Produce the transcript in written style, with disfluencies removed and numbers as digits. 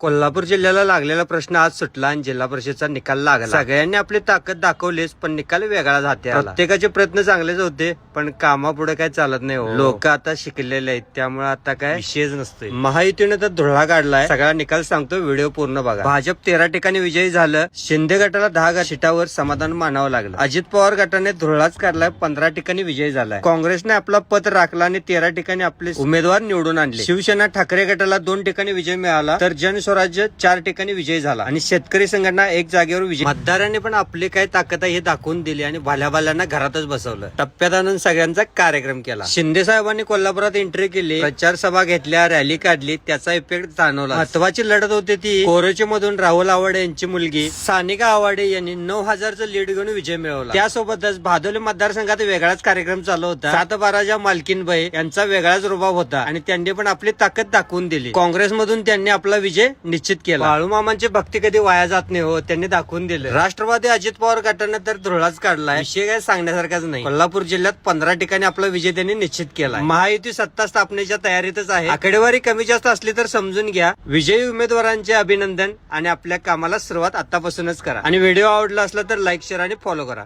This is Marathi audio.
कोल्हापूर जिल्ह्याला लागलेला प्रश्न आज सुटला आणि जिल्हा परिषदचा निकाल लागला. सगळ्यांनी आपली ताकद दाखवलीच, पण निकाल वेगळा जाते. प्रत्येकाचे प्रयत्न चांगलेच होते, पण कामापुढे काय चालत नाही. लोक आता शिकलेले आहेत, त्यामुळे आता काय विषयच नसतोय. महायुतीने तर धुळा काढलाय. सगळा निकाल सांगतो, व्हिडिओ पूर्ण बघा. भाजप 13 ठिकाणी विजयी झालं. शिंदे गटाला 10 सीटावर समाधान मानावं लागलं. अजित पवार गटाने धुळाच काढलाय, 15 ठिकाणी विजयी झालाय. काँग्रेसने आपला पत राखला आणि 13 ठिकाणी आपले उमेदवार निवडून आणले. शिवसेना ठाकरे गटाला 2 ठिकाणी विजय मिळाला, तर जनस्वराज्य 4 ठिकाणी विजयी झाला आणि शेतकरी संघटना 1 जागेवर विजय. मतदारांनी पण आपली काय ताकद आहे हे दाखवून दिली आणि भाल्याभाल्यांना घरातच बसवलं. टप्प्यात आणून सगळ्यांचा कार्यक्रम केला. शिंदे साहेबांनी कोल्हापुरात एंट्री केली, प्रचार सभा घेतल्या, रॅली काढली, त्याचा इफेक्ट जाणवला. महत्वाची लढत होती ती कोरोचे मधून राहुल आवाडे यांची मुलगी सानिका आवाडे यांनी 9,000चं लीड घेऊन विजय मिळवला. त्यासोबतच भादोली मतदारसंघात वेगळाच कार्यक्रम चालू होता. 7-12च्या मालकीनबाई यांचा वेगळाच रुबाब होता आणि त्यांनी पण आपली ताकद दाखवून दिली. काँग्रेसमधून त्यांनी आपला विजय निश्चित केला. बाळूमामांची भक्ती कधी वाया जात नाही हो, त्यांनी दाखवून दिलं. राष्ट्रवादी अजित पवार गटाने तर धुळाच काढलाय. विषय काय सांगण्यासारखाच नाही. कोल्हापूर जिल्ह्यात 15 ठिकाणी आपला विजय त्यांनी निश्चित केला. महायुती सत्ता स्थापनेच्या तयारीतच आहे. आकडेवारी कमी जास्त असली तर समजून घ्या. विजयी उमेदवारांचे अभिनंदन आणि आपल्या कामाला सुरुवात आतापासूनच करा. आणि व्हिडिओ आवडला असला तर लाईक, शेअर आणि फॉलो करा.